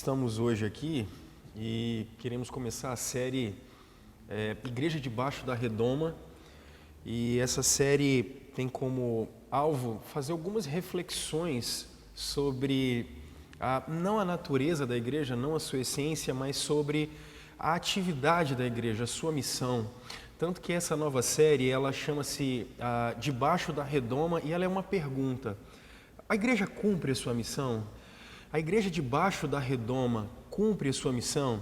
estamos hoje aqui e queremos começar a série Igreja Debaixo da Redoma, e essa série tem como alvo fazer algumas reflexões sobre não a natureza da igreja, não a sua essência, mas sobre a atividade da igreja, a sua missão. Tanto que essa nova série, ela chama-se Debaixo da Redoma, e ela é uma pergunta: a igreja cumpre a sua missão? A igreja debaixo da redoma cumpre a sua missão?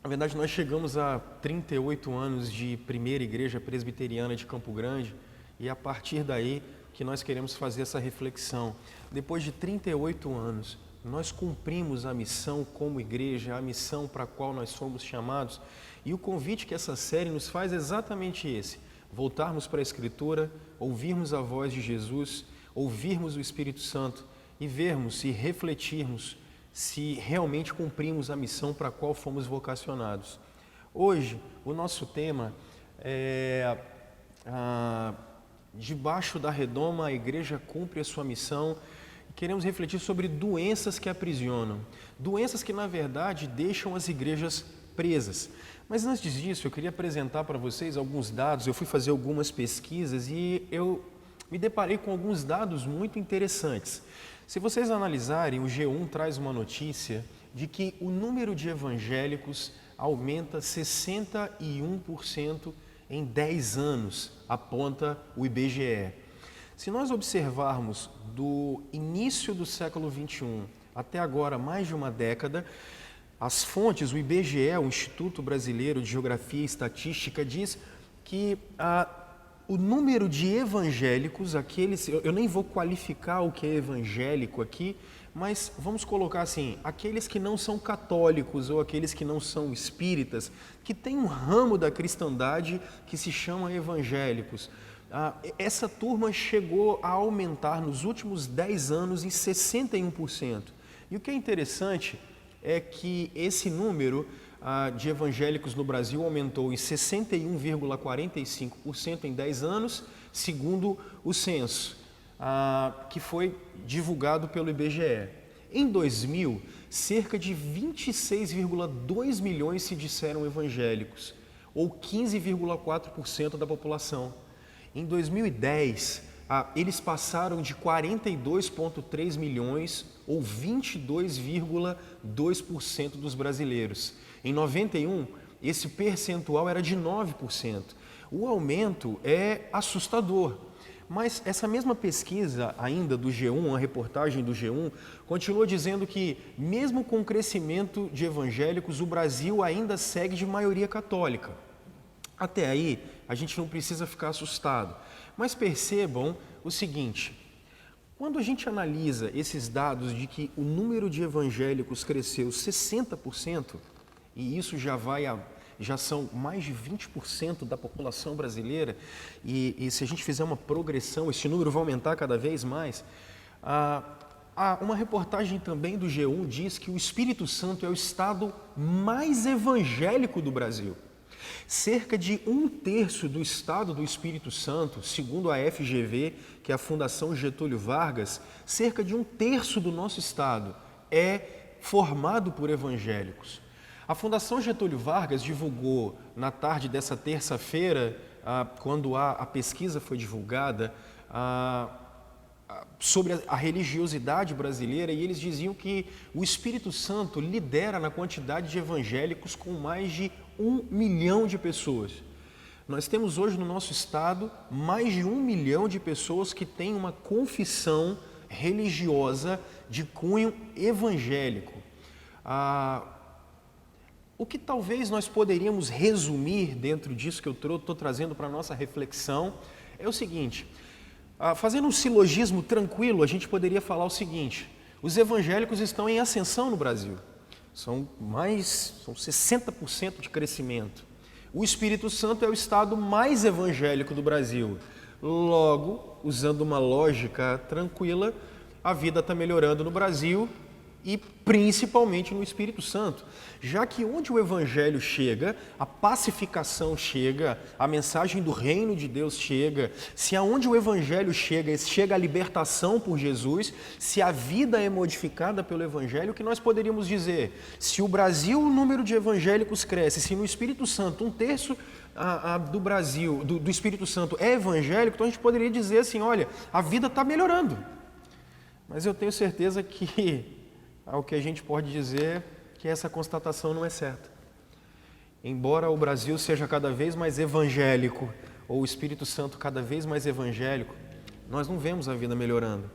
Na verdade, nós chegamos a 38 anos de primeira igreja presbiteriana de Campo Grande, e é a partir daí que nós queremos fazer essa reflexão. Depois de 38 anos, nós cumprimos a missão como igreja, a missão para a qual nós somos chamados, e o convite que essa série nos faz é exatamente esse: voltarmos para a Escritura, ouvirmos a voz de Jesus, ouvirmos o Espírito Santo e vermos e refletirmos se realmente cumprimos a missão para a qual fomos vocacionados. Hoje, o nosso tema é Debaixo da Redoma, a igreja cumpre a sua missão. Queremos refletir sobre doenças que aprisionam, doenças que, na verdade, deixam as igrejas presas. Mas antes disso, eu queria apresentar para vocês alguns dados. Eu fui fazer algumas pesquisas e eu me deparei com alguns dados muito interessantes. Se vocês analisarem, o G1 traz uma notícia de que o número de evangélicos aumenta 61% em 10 anos, aponta o IBGE. Se nós observarmos do início do século XXI até agora, mais de uma década, as fontes, o IBGE, o Instituto Brasileiro de Geografia e Estatística, diz que o número de evangélicos, eu nem vou qualificar o que é evangélico aqui, mas vamos colocar assim: aqueles que não são católicos ou aqueles que não são espíritas, que tem um ramo da cristandade que se chama evangélicos. Essa turma chegou a aumentar nos últimos 10 anos em 61%. E o que é interessante é que esse número de evangélicos no Brasil aumentou em 61,45% em 10 anos, segundo o censo, que foi divulgado pelo IBGE. Em 2000, cerca de 26,2 milhões se disseram evangélicos, ou 15,4% da população. Em 2010, eles passaram de 42,3 milhões, ou 22,2% dos brasileiros. Em 91, esse percentual era de 9%. O aumento é assustador. Mas essa mesma pesquisa ainda do G1, a reportagem do G1, continua dizendo que, mesmo com o crescimento de evangélicos, o Brasil ainda segue de maioria católica. Até aí, a gente não precisa ficar assustado. Mas percebam o seguinte: quando a gente analisa esses dados de que o número de evangélicos cresceu 60%, e isso já são mais de 20% da população brasileira, e se a gente fizer uma progressão, esse número vai aumentar cada vez mais. Uma reportagem também do G1 diz que o Espírito Santo é o estado mais evangélico do Brasil. Cerca de 1/3 do estado do Espírito Santo, segundo a FGV, que é a Fundação Getúlio Vargas, cerca de 1/3 do nosso estado é formado por evangélicos. A Fundação Getúlio Vargas divulgou na tarde dessa terça-feira, quando a pesquisa foi divulgada, sobre a religiosidade brasileira, e eles diziam que o Espírito Santo lidera na quantidade de evangélicos com mais de 1 milhão de pessoas. Nós temos hoje no nosso estado mais de 1 milhão de pessoas que têm uma confissão religiosa de cunho evangélico. O que talvez nós poderíamos resumir dentro disso que eu estou trazendo para a nossa reflexão é o seguinte: fazendo um silogismo tranquilo, a gente poderia falar o seguinte: os evangélicos estão em ascensão no Brasil, são 60% de crescimento. O Espírito Santo é o estado mais evangélico do Brasil. Logo, usando uma lógica tranquila, a vida está melhorando no Brasil e principalmente no Espírito Santo, já que onde o Evangelho chega, a pacificação chega, a mensagem do reino de Deus chega, se aonde o Evangelho chega, chega a libertação por Jesus, se a vida é modificada pelo Evangelho, o que nós poderíamos dizer? Se o Brasil, o número de evangélicos cresce, se no Espírito Santo 1/3 do Brasil, do Espírito Santo é evangélico, então a gente poderia dizer assim, olha, a vida está melhorando. Mas eu tenho certeza que o que a gente pode dizer que essa constatação não é certa. Embora o Brasil seja cada vez mais evangélico, ou o Espírito Santo cada vez mais evangélico, nós não vemos a vida melhorando.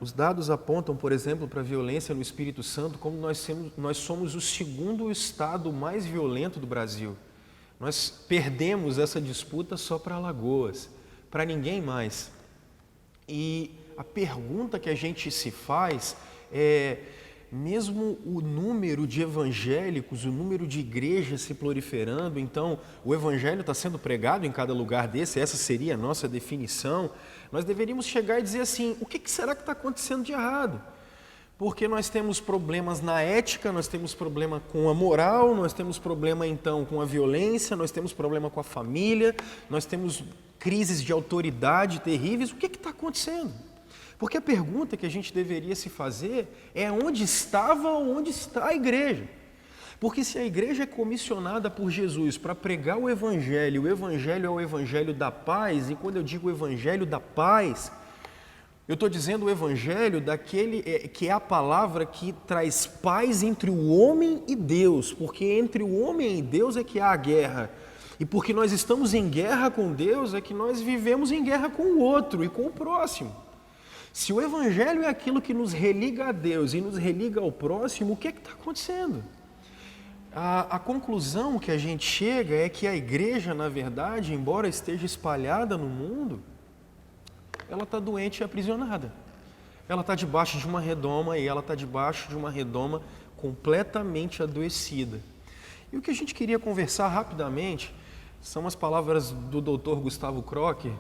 Os dados apontam, por exemplo, para a violência no Espírito Santo, como nós somos o segundo estado mais violento do Brasil. Nós perdemos essa disputa só para Alagoas, para ninguém mais. E a pergunta que a gente se faz é, mesmo o número de evangélicos, o número de igrejas se proliferando, então o evangelho está sendo pregado em cada lugar desse, essa seria a nossa definição, nós deveríamos chegar e dizer assim, o que será que está acontecendo de errado? Porque nós temos problemas na ética, nós temos problema com a moral, nós temos problema então com a violência, nós temos problema com a família, nós temos crises de autoridade terríveis, o que está acontecendo? Porque a pergunta que a gente deveria se fazer é onde estava ou onde está a igreja? Porque se a igreja é comissionada por Jesus para pregar o Evangelho é o Evangelho da paz, e quando eu digo Evangelho da paz, eu estou dizendo o Evangelho daquele que é a palavra que traz paz entre o homem e Deus, porque entre o homem e Deus é que há a guerra. E porque nós estamos em guerra com Deus, é que nós vivemos em guerra com o outro e com o próximo. Se o Evangelho é aquilo que nos religa a Deus e nos religa ao próximo, o que está acontecendo? A conclusão que a gente chega é que a igreja, na verdade, embora esteja espalhada no mundo, ela está doente e aprisionada. Ela está debaixo de uma redoma e ela está debaixo de uma redoma completamente adoecida. E o que a gente queria conversar rapidamente são as palavras do Dr. Gustavo Crocker,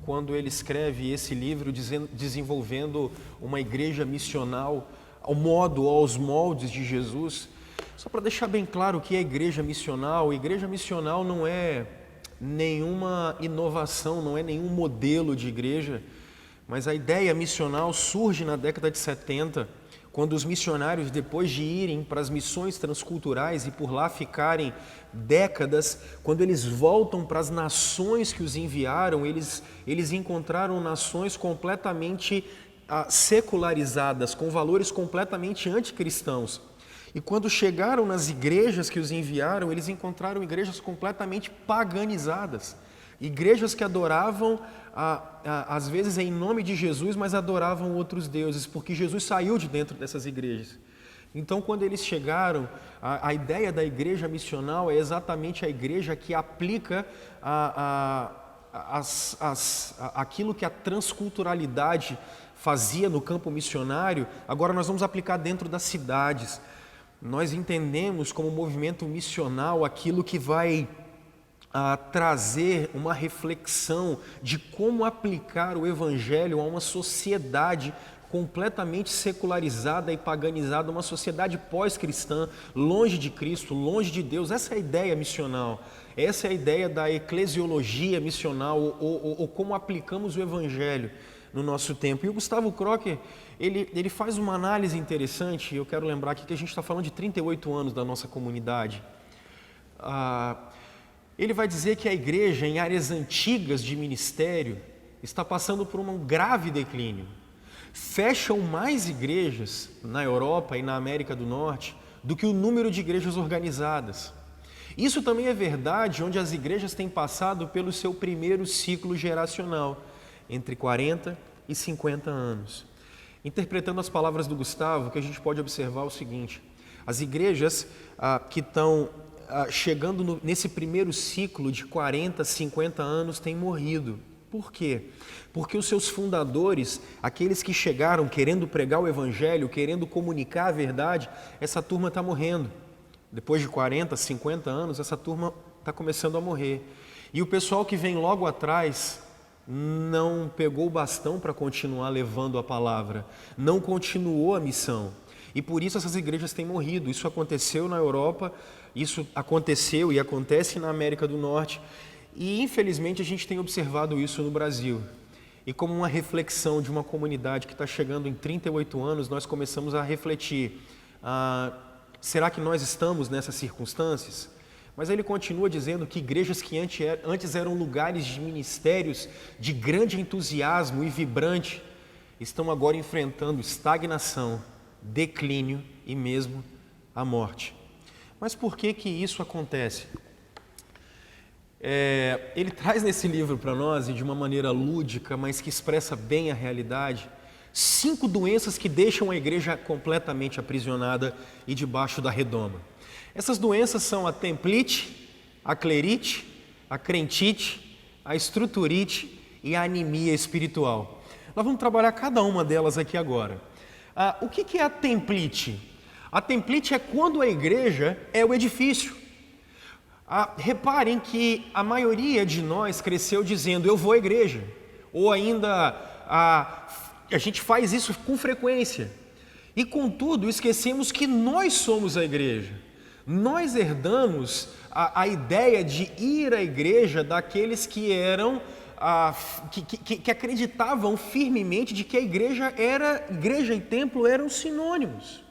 quando ele escreve esse livro desenvolvendo uma igreja missional aos moldes de Jesus. Só para deixar bem claro o que é igreja missional não é nenhuma inovação, não é nenhum modelo de igreja, mas a ideia missional surge na década de 70, quando os missionários, depois de irem para as missões transculturais e por lá ficarem décadas, quando eles voltam para as nações que os enviaram, eles encontraram nações completamente secularizadas, com valores completamente anticristãos. E quando chegaram nas igrejas que os enviaram, eles encontraram igrejas completamente paganizadas. Igrejas que adoravam, às vezes em nome de Jesus, mas adoravam outros deuses, porque Jesus saiu de dentro dessas igrejas. Então, quando eles chegaram, a ideia da igreja missional é exatamente a igreja que aplica aquilo que a transculturalidade fazia no campo missionário, agora nós vamos aplicar dentro das cidades. Nós entendemos como movimento missional aquilo que vai trazer uma reflexão de como aplicar o Evangelho a uma sociedade completamente secularizada e paganizada, uma sociedade pós-cristã, longe de Cristo, longe de Deus. Essa é a ideia missional, essa é a ideia da eclesiologia missional, ou como aplicamos o Evangelho no nosso tempo. E o Gustavo Crocker, ele faz uma análise interessante, eu quero lembrar aqui que a gente está falando de 38 anos da nossa comunidade. Ele vai dizer que a igreja, em áreas antigas de ministério, está passando por um grave declínio. Fecham mais igrejas na Europa e na América do Norte do que o número de igrejas organizadas. Isso também é verdade onde as igrejas têm passado pelo seu primeiro ciclo geracional, entre 40 e 50 anos. Interpretando as palavras do Gustavo, o que a gente pode observar é o seguinte: as igrejas que estão chegando nesse primeiro ciclo de 40, 50 anos têm morrido. Por quê? Porque os seus fundadores, aqueles que chegaram querendo pregar o Evangelho, querendo comunicar a verdade, essa turma está morrendo. Depois de 40, 50 anos, essa turma está começando a morrer. E o pessoal que vem logo atrás não pegou o bastão para continuar levando a palavra, não continuou a missão. E por isso essas igrejas têm morrido. Isso aconteceu na Europa, isso aconteceu e acontece na América do Norte. E infelizmente a gente tem observado isso no Brasil. E como uma reflexão de uma comunidade que está chegando em 38 anos, nós começamos a refletir, será que nós estamos nessas circunstâncias? Mas ele continua dizendo que igrejas que antes eram lugares de ministérios de grande entusiasmo e vibrante, estão agora enfrentando estagnação, declínio e mesmo a morte. Mas por que que isso acontece? Ele traz nesse livro para nós, e de uma maneira lúdica, mas que expressa bem a realidade, 5 doenças que deixam a igreja completamente aprisionada e debaixo da redoma. Essas doenças são a templite, a clerite, a crentite, a estruturite e a anemia espiritual. Nós vamos trabalhar cada uma delas aqui agora. O que é a templite? A templite é quando a igreja é o edifício. Reparem que a maioria de nós cresceu dizendo, eu vou à igreja. Ou ainda, a gente faz isso com frequência. E contudo, esquecemos que nós somos a igreja. Nós herdamos a ideia de ir à igreja daqueles que eram, que acreditavam firmemente de que a igreja e templo eram sinônimos.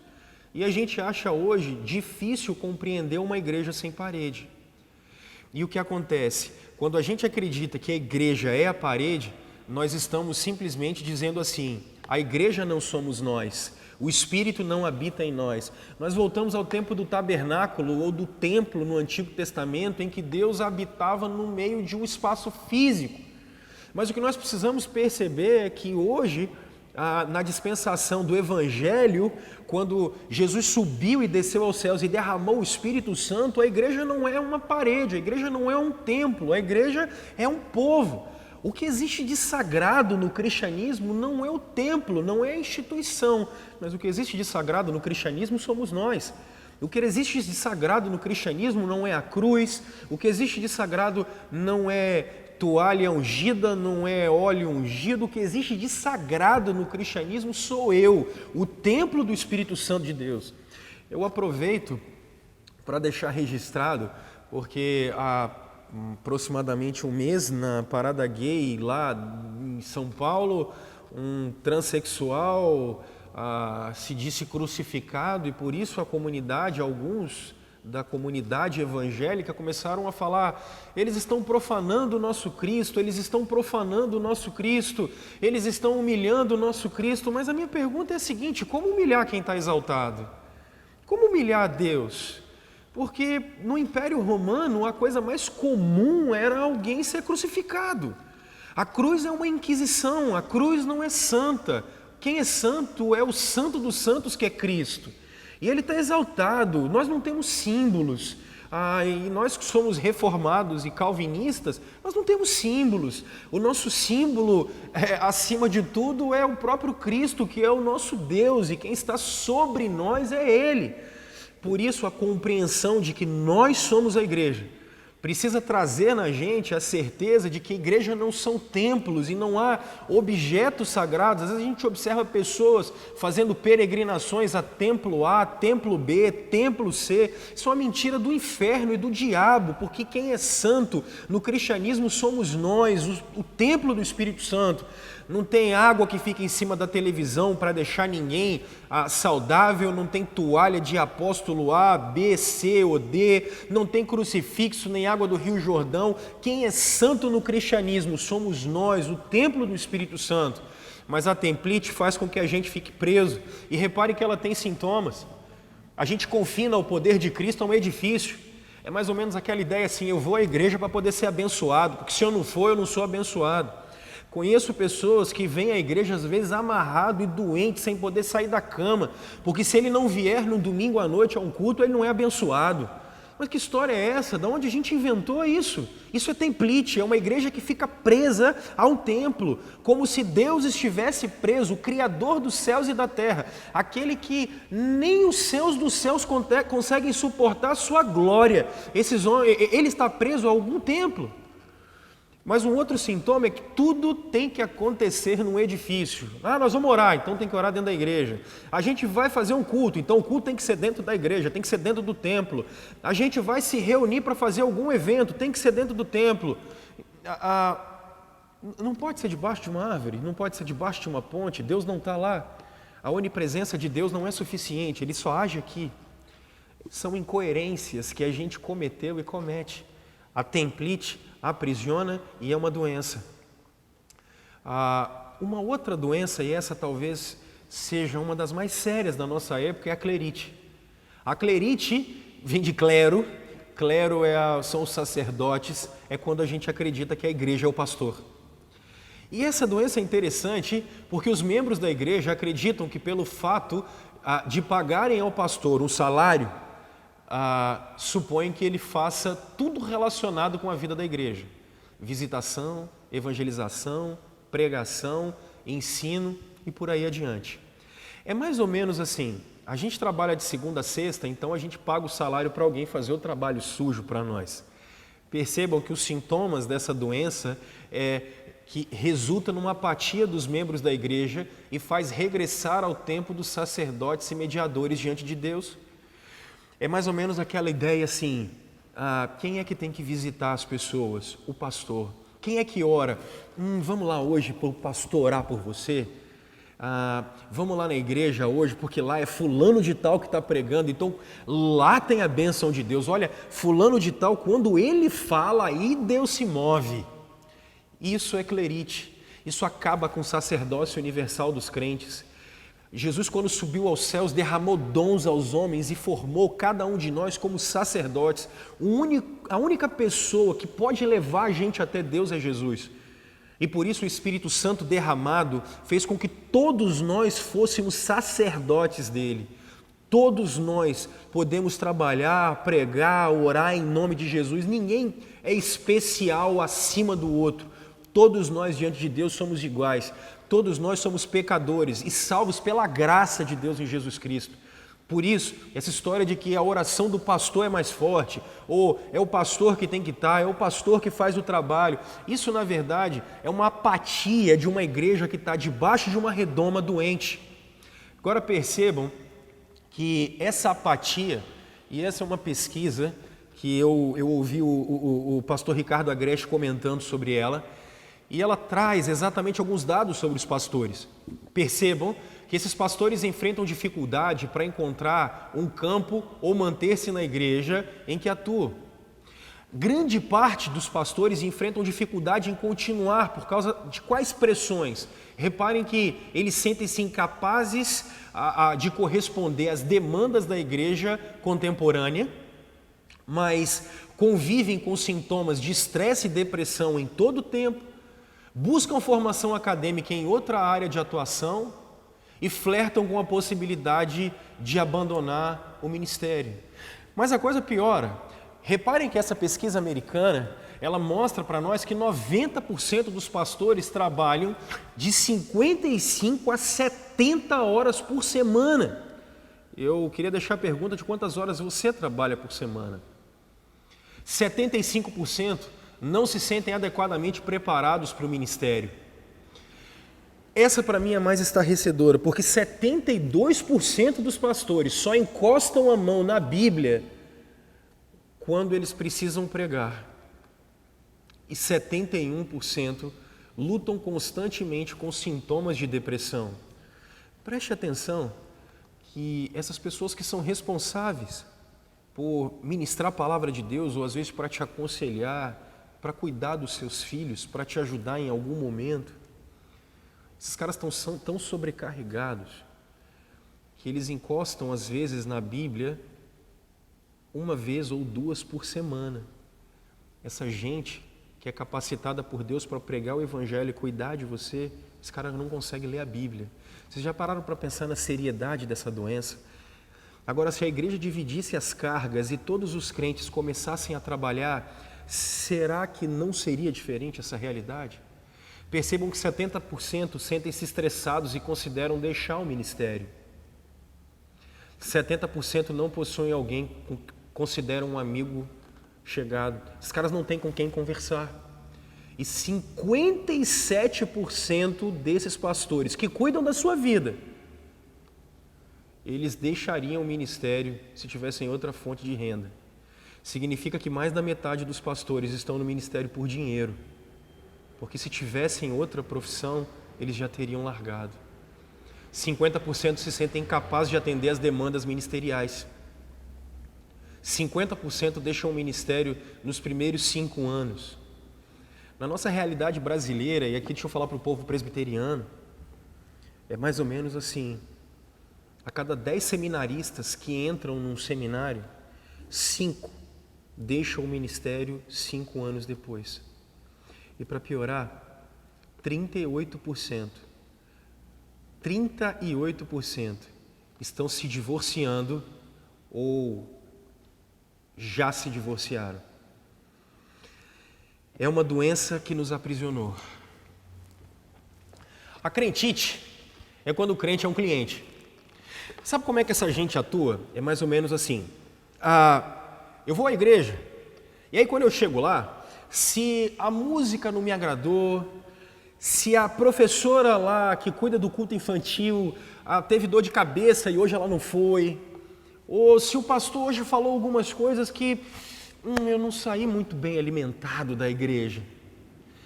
E a gente acha hoje difícil compreender uma igreja sem parede. E o que acontece? Quando a gente acredita que a igreja é a parede, nós estamos simplesmente dizendo assim, a igreja não somos nós, o Espírito não habita em nós. Nós voltamos ao tempo do tabernáculo ou do templo no Antigo Testamento, em que Deus habitava no meio de um espaço físico. Mas o que nós precisamos perceber é que hoje, na dispensação do Evangelho, quando Jesus subiu e desceu aos céus e derramou o Espírito Santo, a igreja não é uma parede, a igreja não é um templo, a igreja é um povo. O que existe de sagrado no cristianismo não é o templo, não é a instituição, mas o que existe de sagrado no cristianismo somos nós. O que existe de sagrado no cristianismo não é a cruz, o que existe de sagrado não é toalha ungida, não é óleo ungido, o que existe de sagrado no cristianismo sou eu, o templo do Espírito Santo de Deus. Eu aproveito para deixar registrado, porque há aproximadamente um mês, na parada gay lá em São Paulo, um transexual se disse crucificado e por isso a comunidade, alguns da comunidade evangélica começaram a falar, eles estão profanando o nosso Cristo, eles estão profanando o nosso Cristo, eles estão humilhando o nosso Cristo. Mas a minha pergunta é a seguinte, como humilhar quem está exaltado? Como humilhar a Deus? Porque no Império Romano a coisa mais comum era alguém ser crucificado. A cruz é uma inquisição, a cruz não é santa. Quem é santo é o santo dos santos, que é Cristo. E ele está exaltado, nós não temos símbolos, e nós que somos reformados e calvinistas, nós não temos símbolos. O nosso símbolo, acima de tudo, é o próprio Cristo, que é o nosso Deus, e quem está sobre nós é Ele. Por isso, a compreensão de que nós somos a igreja precisa trazer na gente a certeza de que a igreja não são templos e não há objetos sagrados. Às vezes a gente observa pessoas fazendo peregrinações a templo A, templo B, templo C. Isso é uma mentira do inferno e do diabo, porque quem é santo no cristianismo somos nós, o templo do Espírito Santo. Não tem água que fica em cima da televisão para deixar ninguém saudável, não tem toalha de apóstolo A, B, C ou D, não tem crucifixo nem água do Rio Jordão. Quem é santo no cristianismo somos nós, o templo do Espírito Santo. Mas a templite faz com que a gente fique preso. E repare que ela tem sintomas. A gente confina o poder de Cristo a um edifício. É mais ou menos aquela ideia assim, eu vou à igreja para poder ser abençoado, porque se eu não for, eu não sou abençoado. Conheço pessoas que vêm à igreja às vezes amarrado e doente, sem poder sair da cama, porque se ele não vier no domingo à noite a um culto, ele não é abençoado. Mas que história é essa? De onde a gente inventou isso? Isso é templite, é uma igreja que fica presa a um templo, como se Deus estivesse preso, o Criador dos céus e da terra, aquele que nem os céus dos céus conseguem suportar a sua glória. Ele está preso a algum templo. Mas um outro sintoma é que tudo tem que acontecer num edifício. Nós vamos orar, então tem que orar dentro da igreja. A gente vai fazer um culto, então o culto tem que ser dentro da igreja, tem que ser dentro do templo. A gente vai se reunir para fazer algum evento, tem que ser dentro do templo. Não pode ser debaixo de uma árvore, não pode ser debaixo de uma ponte, Deus não está lá. A onipresença de Deus não é suficiente, Ele só age aqui. São incoerências que a gente cometeu e comete. A templite aprisiona e é uma doença. Uma outra doença, e essa talvez seja uma das mais sérias da nossa época, é a clerite. A clerite vem de clero, clero são os sacerdotes, é quando a gente acredita que a igreja é o pastor. E essa doença é interessante porque os membros da igreja acreditam que pelo fato de pagarem ao pastor um salário, supõem que ele faça tudo relacionado com a vida da igreja. Visitação, evangelização, pregação, ensino e por aí adiante. É mais ou menos assim, a gente trabalha de segunda a sexta, então a gente paga o salário para alguém fazer o trabalho sujo para nós. Percebam que os sintomas dessa doença que resulta numa apatia dos membros da igreja e faz regressar ao tempo dos sacerdotes e mediadores diante de Deus. É mais ou menos aquela ideia assim, quem é que tem que visitar as pessoas? O pastor. Quem é que ora? Vamos lá hoje para o pastor orar por você? Vamos lá na igreja hoje, porque lá é fulano de tal que está pregando, então lá tem a bênção de Deus. Olha, fulano de tal, quando ele fala, aí Deus se move. Isso é clerite, isso acaba com o sacerdócio universal dos crentes. Jesus, quando subiu aos céus, derramou dons aos homens e formou cada um de nós como sacerdotes. A única pessoa que pode levar a gente até Deus é Jesus. E por isso o Espírito Santo derramado fez com que todos nós fôssemos sacerdotes dele. Todos nós podemos trabalhar, pregar, orar em nome de Jesus. Ninguém é especial acima do outro. Todos nós diante de Deus somos iguais. Todos nós somos pecadores e salvos pela graça de Deus em Jesus Cristo. Por isso, essa história de que a oração do pastor é mais forte, ou é o pastor que tem que estar, é o pastor que faz o trabalho, isso na verdade é uma apatia de uma igreja que está debaixo de uma redoma doente. Agora percebam que essa apatia, e essa é uma pesquisa que eu ouvi o pastor Ricardo Agreste comentando sobre ela, e ela traz exatamente alguns dados sobre os pastores. Percebam que esses pastores enfrentam dificuldade para encontrar um campo ou manter-se na igreja em que atuam. Grande parte dos pastores enfrentam dificuldade em continuar por causa de quais pressões? Reparem que eles sentem-se incapazes de corresponder às demandas da igreja contemporânea, mas convivem com sintomas de estresse e depressão em todo o tempo, buscam formação acadêmica em outra área de atuação e flertam com a possibilidade de abandonar o ministério. Mas a coisa piora. Reparem que essa pesquisa americana, ela mostra para nós que 90% dos pastores trabalham de 55 a 70 horas por semana. Eu queria deixar a pergunta de quantas horas você trabalha por semana. 75% não se sentem adequadamente preparados para o ministério. Essa para mim é mais estarrecedora, porque 72% dos pastores só encostam a mão na Bíblia quando eles precisam pregar. E 71% lutam constantemente com sintomas de depressão. Preste atenção que essas pessoas que são responsáveis por ministrar a palavra de Deus, ou às vezes para te aconselhar, para cuidar dos seus filhos, para te ajudar em algum momento, esses caras estão tão sobrecarregados que eles encostam às vezes na Bíblia uma vez ou duas por semana. Essa gente que é capacitada por Deus para pregar o Evangelho e cuidar de você, esse cara não consegue ler a Bíblia. Vocês já pararam para pensar na seriedade dessa doença? Agora, se a igreja dividisse as cargas e todos os crentes começassem a trabalhar, será que não seria diferente essa realidade? Percebam que 70% sentem-se estressados e consideram deixar o ministério. 70% não possuem alguém que consideram um amigo chegado. Esses caras não têm com quem conversar. E 57% desses pastores que cuidam da sua vida, eles deixariam o ministério se tivessem outra fonte de renda. Significa que mais da metade dos pastores estão no ministério por dinheiro, porque se tivessem outra profissão, eles já teriam largado. 50% se sentem incapazes de atender às demandas ministeriais. 50% deixam o ministério nos primeiros 5 anos. Na nossa realidade brasileira, e aqui deixa eu falar para o povo presbiteriano, é mais ou menos assim: a cada 10 seminaristas que entram num seminário, 5 deixam o ministério 5 anos depois. E para piorar, 38% estão se divorciando ou já se divorciaram. É uma doença que nos aprisionou. A crentite é quando o crente é um cliente. Sabe como é que essa gente atua? É mais ou menos assim. Eu vou à igreja, e aí quando eu chego lá, se a música não me agradou, se a professora lá que cuida do culto infantil teve dor de cabeça e hoje ela não foi, ou se o pastor hoje falou algumas coisas que eu não saí muito bem alimentado da igreja.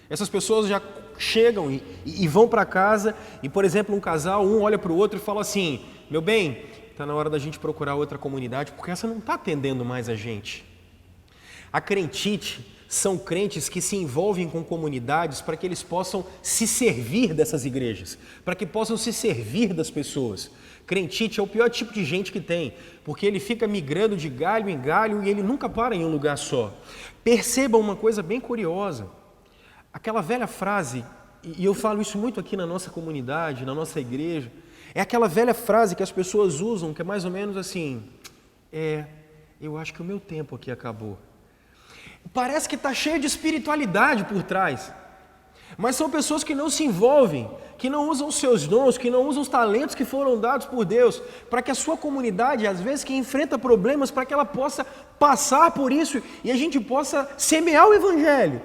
Essas pessoas já chegam e vão para casa e, por exemplo, um casal, um olha para o outro e fala assim: meu bem, está na hora da gente procurar outra comunidade, porque essa não está atendendo mais a gente. A crentite são crentes que se envolvem com comunidades para que eles possam se servir dessas igrejas, para que possam se servir das pessoas. Crentite é o pior tipo de gente que tem, porque ele fica migrando de galho em galho e ele nunca para em um lugar só. Percebam uma coisa bem curiosa. Aquela velha frase, e eu falo isso muito aqui na nossa comunidade, na nossa igreja, é aquela velha frase que as pessoas usam, que é mais ou menos assim: eu acho que o meu tempo aqui acabou. Parece que está cheio de espiritualidade por trás, mas são pessoas que não se envolvem, que não usam os seus dons, que não usam os talentos que foram dados por Deus, para que a sua comunidade, às vezes, que enfrenta problemas, para que ela possa passar por isso e a gente possa semear o Evangelho.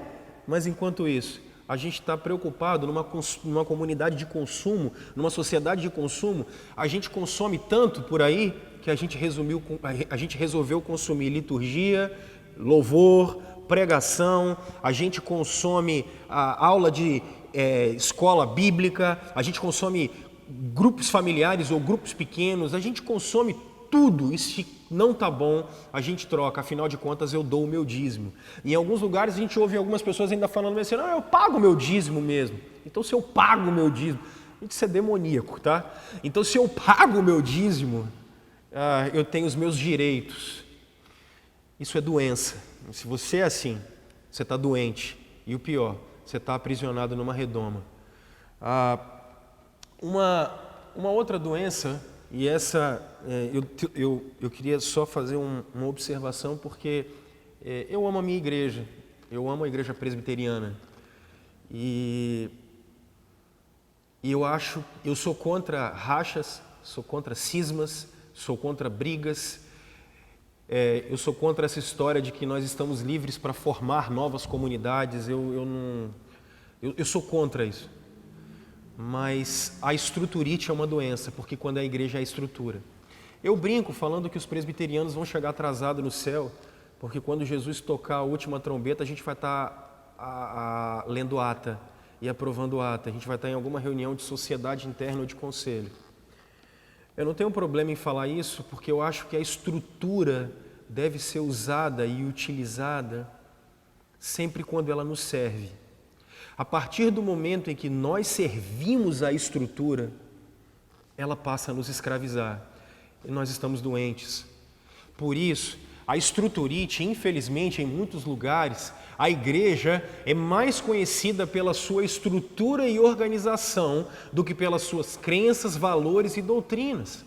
Mas enquanto isso, a gente está preocupado numa comunidade de consumo, numa sociedade de consumo, a gente consome tanto por aí que a gente resolveu consumir liturgia, louvor, pregação, a gente consome a aula de escola bíblica, a gente consome grupos familiares ou grupos pequenos, a gente consome tudo. E se não está bom, a gente troca, afinal de contas eu dou o meu dízimo. Em alguns lugares a gente ouve algumas pessoas ainda falando assim: não, eu pago o meu dízimo mesmo. Então se eu pago o meu dízimo, isso é demoníaco, tá? Então se eu pago o meu dízimo, eu tenho os meus direitos. Isso é doença. Se você é assim, você está doente. E o pior, você está aprisionado numa redoma. Uma outra doença, e essa eu queria só fazer uma observação, porque eu amo a minha igreja, eu amo a igreja presbiteriana. E eu sou contra rachas, sou contra cismas, sou contra brigas. Eu sou contra essa história de que nós estamos livres para formar novas comunidades. Eu sou contra isso. Mas a estruturite é uma doença, porque quando a igreja é a estrutura. Eu brinco falando que os presbiterianos vão chegar atrasados no céu, porque quando Jesus tocar a última trombeta, a gente vai estar lendo ata e aprovando ata. A gente vai estar em alguma reunião de sociedade interna ou de conselho. Eu não tenho problema em falar isso, porque eu acho que a estrutura deve ser usada e utilizada sempre quando ela nos serve. A partir do momento em que nós servimos a estrutura, ela passa a nos escravizar e nós estamos doentes. Por isso, a estruturite, infelizmente, em muitos lugares, a igreja é mais conhecida pela sua estrutura e organização do que pelas suas crenças, valores e doutrinas.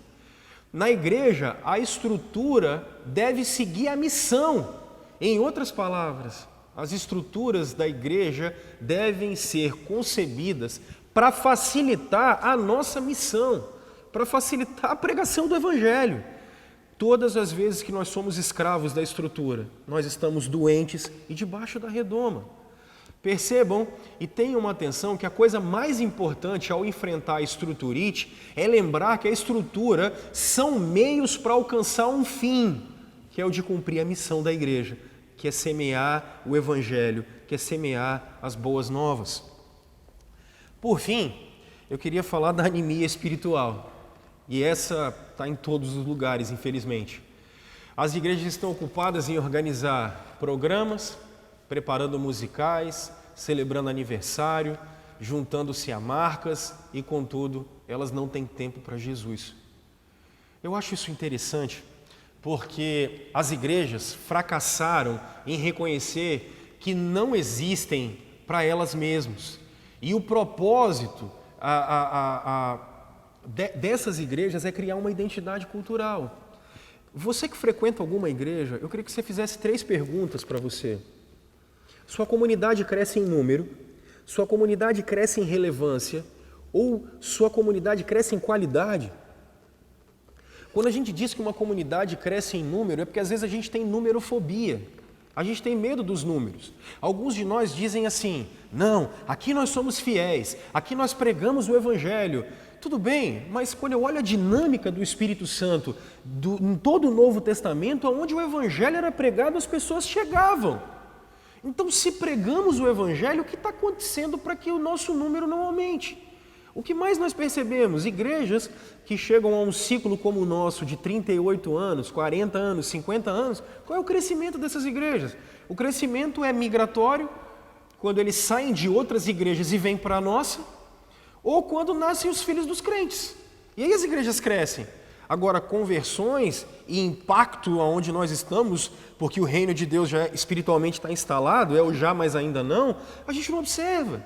Na igreja, a estrutura deve seguir a missão. Em outras palavras, as estruturas da igreja devem ser concebidas para facilitar a nossa missão, para facilitar a pregação do Evangelho. Todas as vezes que nós somos escravos da estrutura, nós estamos doentes e debaixo da redoma. Percebam e tenham uma atenção que a coisa mais importante ao enfrentar a estruturite é lembrar que a estrutura são meios para alcançar um fim, que é o de cumprir a missão da igreja, que é semear o evangelho, que é semear as boas novas. Por fim, eu queria falar da anemia espiritual, e essa está em todos os lugares, infelizmente. As igrejas estão ocupadas em organizar programas, preparando musicais, celebrando aniversário, juntando-se a marcas e, contudo, elas não têm tempo para Jesus. Eu acho isso interessante porque as igrejas fracassaram em reconhecer que não existem para elas mesmas. E o propósito dessas igrejas é criar uma identidade cultural. Você que frequenta alguma igreja, eu queria que você fizesse 3 perguntas para você. Sua comunidade cresce em número, sua comunidade cresce em relevância ou sua comunidade cresce em qualidade? Quando a gente diz que uma comunidade cresce em número, é porque às vezes a gente tem numerofobia. A gente tem medo dos números. Alguns de nós dizem assim, não, aqui nós somos fiéis, aqui nós pregamos o Evangelho. Tudo bem, mas quando eu olho a dinâmica do Espírito Santo em todo o Novo Testamento, onde o Evangelho era pregado, as pessoas chegavam. Então, se pregamos o Evangelho, o que está acontecendo para que o nosso número não aumente? O que mais nós percebemos? Igrejas que chegam a um ciclo como o nosso, de 38 anos, 40 anos, 50 anos, qual é o crescimento dessas igrejas? O crescimento é migratório, quando eles saem de outras igrejas e vêm para a nossa, ou quando nascem os filhos dos crentes. E aí as igrejas crescem. Agora, conversões e impacto aonde nós estamos, porque o reino de Deus já espiritualmente está instalado, é o já, mas ainda não, a gente não observa.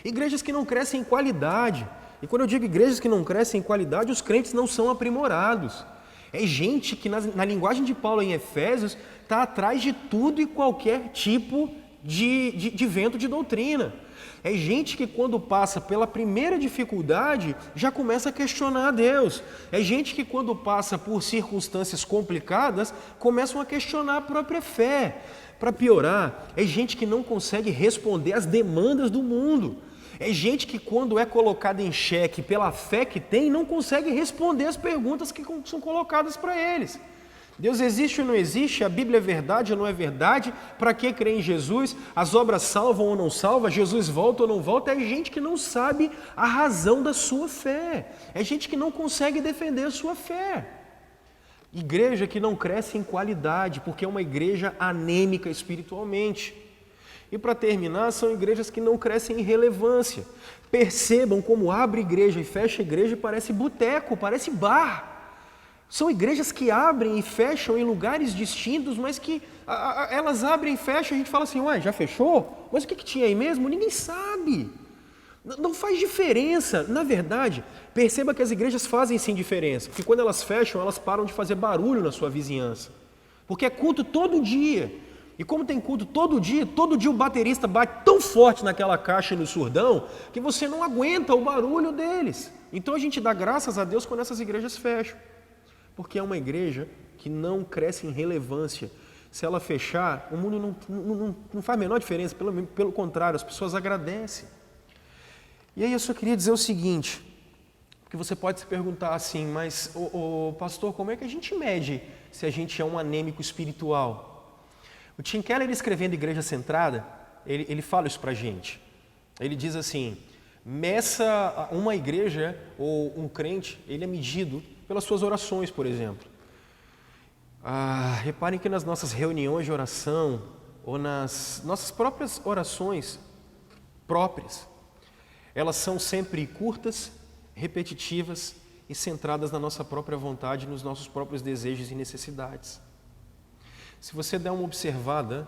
Igrejas que não crescem em qualidade. E quando eu digo igrejas que não crescem em qualidade, os crentes não são aprimorados. É gente que, na linguagem de Paulo em Efésios, está atrás de tudo e qualquer tipo de vento de doutrina. É gente que quando passa pela primeira dificuldade, já começa a questionar a Deus. É gente que quando passa por circunstâncias complicadas, começam a questionar a própria fé. Para piorar, é gente que não consegue responder às demandas do mundo. É gente que quando é colocada em xeque pela fé que tem, não consegue responder as perguntas que são colocadas para eles. Deus existe ou não existe? A Bíblia é verdade ou não é verdade? Para que crer em Jesus? As obras salvam ou não salvam? Jesus volta ou não volta? É gente que não sabe a razão da sua fé. É gente que não consegue defender a sua fé. Igreja que não cresce em qualidade, porque é uma igreja anêmica espiritualmente. E para terminar, são igrejas que não crescem em relevância. Percebam como abre igreja e fecha igreja e parece boteco, parece bar. São igrejas que abrem e fecham em lugares distintos, mas que elas abrem e fecham, a gente fala assim, ué, já fechou? Mas o que tinha aí mesmo? Ninguém sabe. Não faz diferença. Na verdade, perceba que as igrejas fazem sim diferença, porque quando elas fecham, elas param de fazer barulho na sua vizinhança. Porque é culto todo dia. E como tem culto todo dia o baterista bate tão forte naquela caixa e no surdão, que você não aguenta o barulho deles. Então a gente dá graças a Deus quando essas igrejas fecham. Porque é uma igreja que não cresce em relevância. Se ela fechar, o mundo não faz a menor diferença, pelo contrário, as pessoas agradecem. E aí eu só queria dizer o seguinte, porque você pode se perguntar assim, mas, pastor, como é que a gente mede se a gente é um anêmico espiritual? O Tim Keller, escrevendo Igreja Centrada, ele fala isso pra gente. Ele diz assim, meça uma igreja ou um crente, ele é medido pelas suas orações, por exemplo. Reparem que nas nossas reuniões de oração, ou nas nossas próprias orações próprias, elas são sempre curtas, repetitivas e centradas na nossa própria vontade, nos nossos próprios desejos e necessidades. Se você der uma observada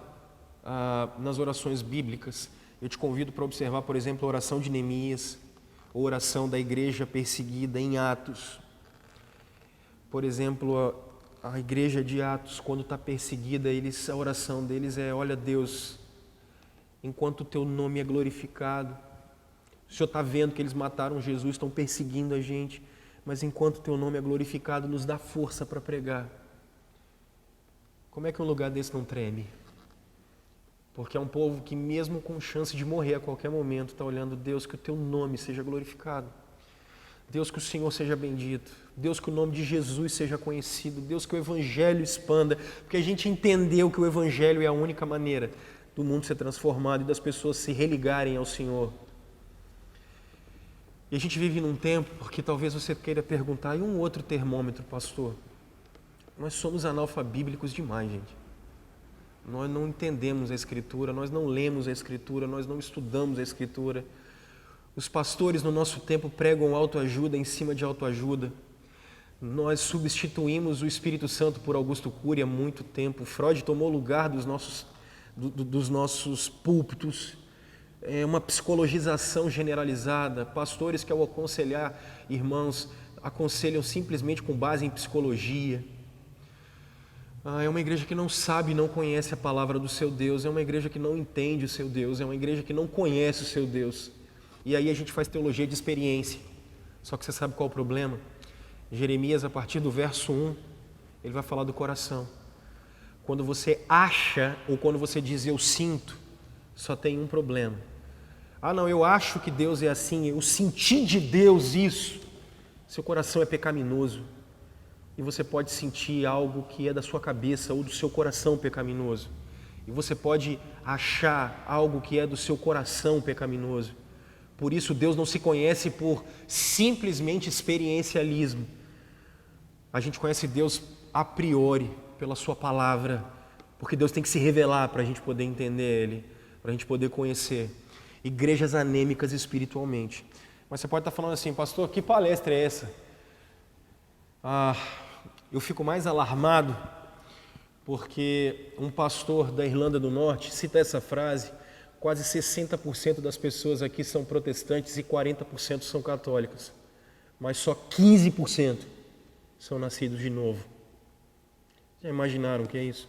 nas orações bíblicas, eu te convido para observar, por exemplo, a oração de Neemias, a oração da igreja perseguida em Atos. Por exemplo, a igreja de Atos, quando está perseguida, a oração deles é, olha Deus, enquanto o teu nome é glorificado, o Senhor está vendo que eles mataram Jesus, estão perseguindo a gente, mas enquanto o teu nome é glorificado, nos dá força para pregar. Como é que um lugar desse não treme? Porque é um povo que mesmo com chance de morrer a qualquer momento, está olhando: Deus, que o teu nome seja glorificado. Deus, que o Senhor seja bendito. Deus, que o nome de Jesus seja conhecido. Deus, que o Evangelho expanda. Porque a gente entendeu que o Evangelho é a única maneira do mundo ser transformado e das pessoas se religarem ao Senhor. E a gente vive num tempo, porque talvez você queira perguntar: e um outro termômetro, pastor? Nós somos analfabíblicos demais, gente. Nós não entendemos a Escritura, nós não lemos a Escritura, nós não estudamos a Escritura. Os pastores no nosso tempo pregam autoajuda em cima de autoajuda. Nós substituímos o Espírito Santo por Augusto Cury há muito tempo. Freud tomou lugar dos nossos púlpitos. É uma psicologização generalizada. Pastores que, ao aconselhar irmãos, aconselham simplesmente com base em psicologia. É uma igreja que não sabe, não conhece a palavra do seu Deus. É uma igreja que não entende o seu Deus. É uma igreja que não conhece o seu Deus. E aí a gente faz teologia de experiência. Só que você sabe qual é o problema? Jeremias, a partir do verso 1, ele vai falar do coração. Quando você acha ou quando você diz eu sinto, só tem um problema. Não, eu acho que Deus é assim, eu senti de Deus isso. Seu coração é pecaminoso. E você pode sentir algo que é da sua cabeça ou do seu coração pecaminoso. E você pode achar algo que é do seu coração pecaminoso. Por isso, Deus não se conhece por simplesmente experiencialismo. A gente conhece Deus a priori, pela sua palavra, porque Deus tem que se revelar para a gente poder entender Ele, para a gente poder conhecer. Igrejas anêmicas espiritualmente. Mas você pode estar falando assim: pastor, que palestra é essa? Eu fico mais alarmado porque um pastor da Irlanda do Norte cita essa frase: quase 60% das pessoas aqui são protestantes e 40% são católicas, mas só 15% são nascidos de novo. Já imaginaram o que é isso?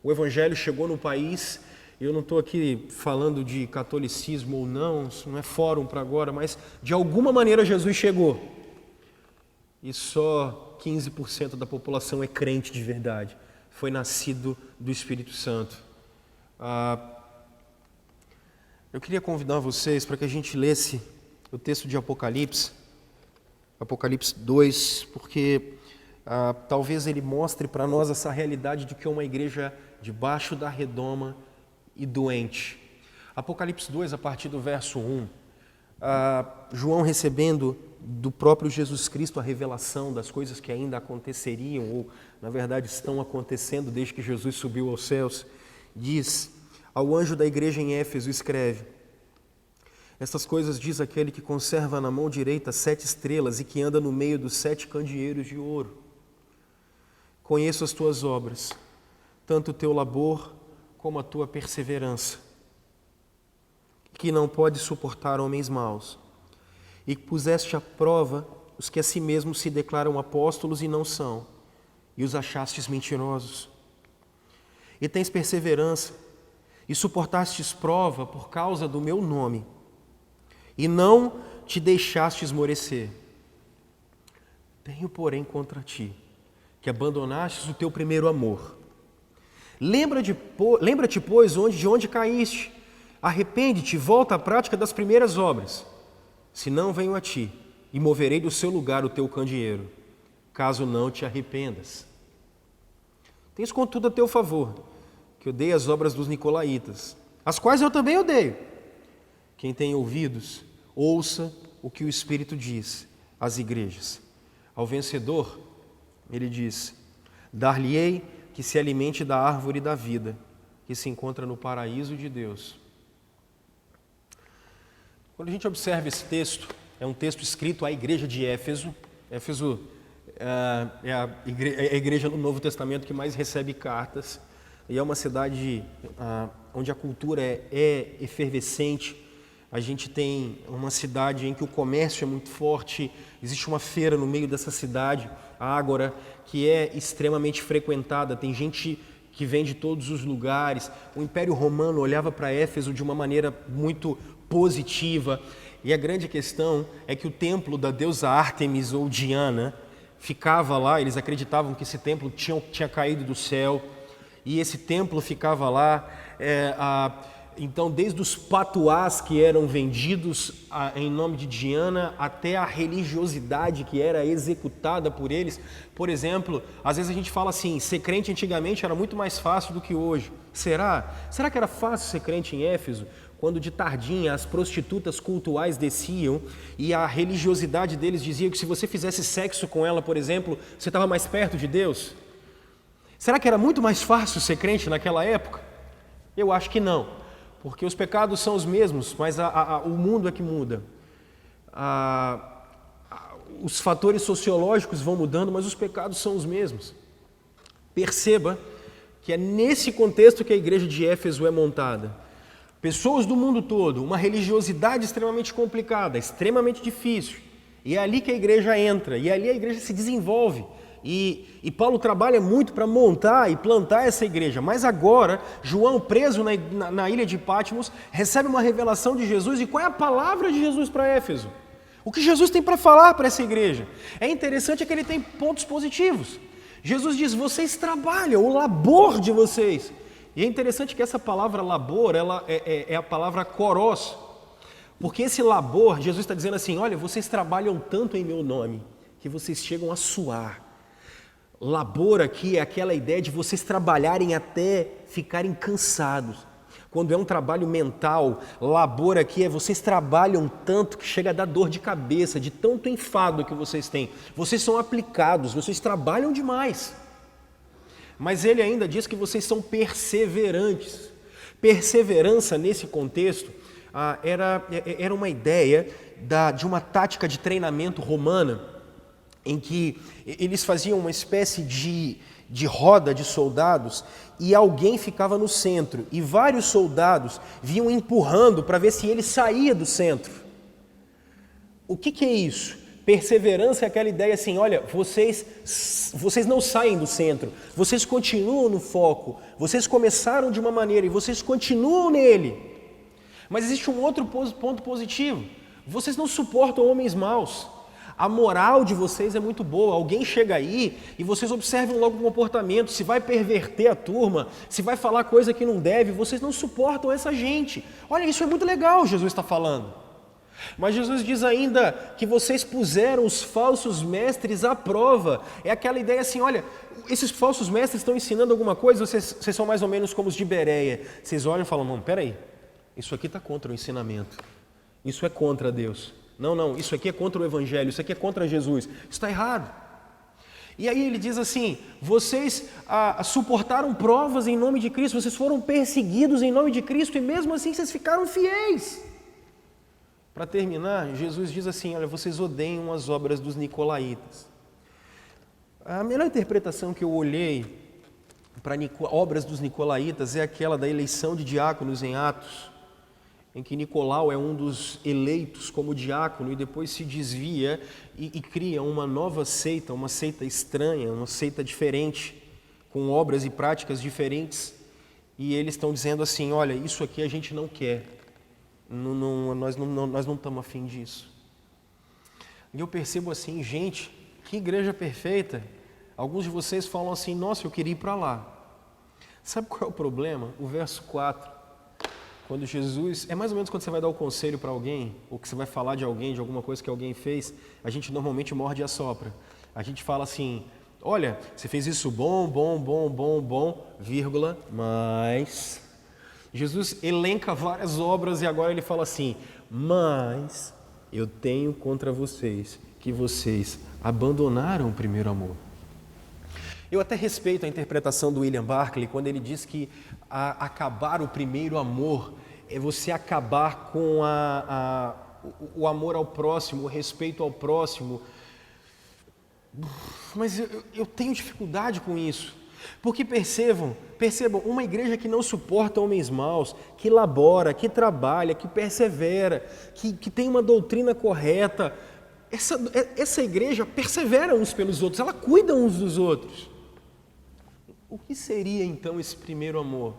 O Evangelho chegou no país. Eu não estou aqui falando de catolicismo ou não, isso não é fórum para agora, mas de alguma maneira Jesus chegou. E só 15% da população é crente de verdade. Foi nascido do Espírito Santo. Eu queria convidar vocês para que a gente lesse o texto de Apocalipse 2, porque talvez ele mostre para nós essa realidade de que é uma igreja debaixo da redoma e doente. Apocalipse 2, a partir do verso 1, João recebendo do próprio Jesus Cristo a revelação das coisas que ainda aconteceriam, ou na verdade estão acontecendo desde que Jesus subiu aos céus, diz: ao anjo da igreja em Éfeso escreve: estas coisas diz aquele que conserva na mão direita 7 estrelas e que anda no meio dos 7 candeeiros de ouro. Conheço as tuas obras, tanto o teu labor como a tua perseverança, que não pode suportar homens maus, e que puseste à prova os que a si mesmos se declaram apóstolos e não são, e os achastes mentirosos. E tens perseverança, e suportastes prova por causa do meu nome, e não te deixaste esmorecer. Tenho, porém, contra ti, que abandonastes o teu primeiro amor. Lembra-te, pois, de onde caíste. Arrepende-te e volta à prática das primeiras obras. Senão venho a ti e moverei do seu lugar o teu candeeiro, caso não te arrependas. Tens contudo a teu favor, que odeia as obras dos nicolaítas, as quais eu também odeio. Quem tem ouvidos, ouça o que o Espírito diz às igrejas. Ao vencedor, ele diz: dar-lhe-ei que se alimente da árvore da vida, que se encontra no paraíso de Deus. Quando a gente observa esse texto, é um texto escrito à igreja de Éfeso. Éfeso é a igreja no Novo Testamento que mais recebe cartas, e é uma cidade onde a cultura é efervescente. A gente tem uma cidade em que o comércio é muito forte, existe uma feira no meio dessa cidade, a Ágora, que é extremamente frequentada, tem gente que vem de todos os lugares. O Império Romano olhava para Éfeso de uma maneira muito positiva, e a grande questão é que o templo da deusa Ártemis ou Diana ficava lá. Eles acreditavam que esse templo tinha caído do céu, e esse templo ficava lá. Então, desde os patuás que eram vendidos em nome de Diana, até a religiosidade que era executada por eles. Por exemplo, às vezes a gente fala assim, ser crente antigamente era muito mais fácil do que hoje. Será? Será que era fácil ser crente em Éfeso? Quando de tardinha as prostitutas cultuais desciam e a religiosidade deles dizia que se você fizesse sexo com ela, por exemplo, você estava mais perto de Deus? Será que era muito mais fácil ser crente naquela época? Eu acho que não. Porque os pecados são os mesmos, mas o mundo é que muda. Os fatores sociológicos vão mudando, mas os pecados são os mesmos. Perceba que é nesse contexto que a igreja de Éfeso é montada. Pessoas do mundo todo, uma religiosidade extremamente complicada, extremamente difícil. E é ali que a igreja entra, e ali a igreja se desenvolve. E Paulo trabalha muito para montar e plantar essa igreja. Mas agora, João, preso na ilha de Patmos, recebe uma revelação de Jesus. E qual é a palavra de Jesus para Éfeso? O que Jesus tem para falar para essa igreja? É interessante que ele tem pontos positivos. Jesus diz, vocês trabalham, o labor de vocês. E é interessante que essa palavra labor, ela é a palavra koros. Porque esse labor, Jesus está dizendo assim, olha, vocês trabalham tanto em meu nome, que vocês chegam a suar. Labor aqui é aquela ideia de vocês trabalharem até ficarem cansados. Quando é um trabalho mental, labor aqui é vocês trabalham tanto que chega a dar dor de cabeça, de tanto enfado que vocês têm. Vocês são aplicados, vocês trabalham demais. Mas ele ainda diz que vocês são perseverantes. Perseverança nesse contexto era uma ideia de uma tática de treinamento romana, em que eles faziam uma espécie de roda de soldados e alguém ficava no centro e vários soldados vinham empurrando para ver se ele saía do centro. O que é isso? Perseverança é aquela ideia assim, olha, vocês não saem do centro, vocês continuam no foco, vocês começaram de uma maneira e vocês continuam nele. Mas existe um outro ponto positivo, vocês não suportam homens maus. A moral de vocês é muito boa. Alguém chega aí e vocês observam logo o comportamento, se vai perverter a turma, se vai falar coisa que não deve, vocês não suportam essa gente. Olha, isso é muito legal, Jesus está falando. Mas Jesus diz ainda que vocês puseram os falsos mestres à prova. É aquela ideia assim, olha, esses falsos mestres estão ensinando alguma coisa, vocês são mais ou menos como os de Bereia. Vocês olham e falam, não, peraí, isso aqui está contra o ensinamento, isso é contra Deus. Não, isso aqui é contra o Evangelho, isso aqui é contra Jesus, isso está errado. E aí ele diz assim, vocês suportaram provas em nome de Cristo, vocês foram perseguidos em nome de Cristo e mesmo assim vocês ficaram fiéis. Para terminar, Jesus diz assim, olha, vocês odeiam as obras dos nicolaítas. A melhor interpretação que eu olhei para obras dos nicolaítas é aquela da eleição de diáconos em Atos, em que Nicolau é um dos eleitos como diácono e depois se desvia e cria uma nova seita, uma seita estranha, uma seita diferente, com obras e práticas diferentes. E eles estão dizendo assim, olha, isso aqui a gente não quer, nós não estamos a fim disso. E eu percebo assim, gente, que igreja perfeita. Alguns de vocês falam assim, nossa, eu queria ir para lá. Sabe qual é o problema? O verso 4. Quando Jesus, é mais ou menos quando você vai dar o conselho para alguém, ou que você vai falar de alguém, de alguma coisa que alguém fez, a gente normalmente morde e assopra. A gente fala assim, olha, você fez isso bom, vírgula, mas... Jesus elenca várias obras e agora ele fala assim, mas eu tenho contra vocês que vocês abandonaram o primeiro amor. Eu até respeito a interpretação do William Barclay quando ele diz que acabar o primeiro amor é você acabar com o amor ao próximo, o respeito ao próximo. Mas eu tenho dificuldade com isso, porque percebam, uma igreja que não suporta homens maus, que labora, que trabalha, que persevera, que tem uma doutrina correta, essa igreja persevera uns pelos outros, ela cuida uns dos outros. O que seria então esse primeiro amor?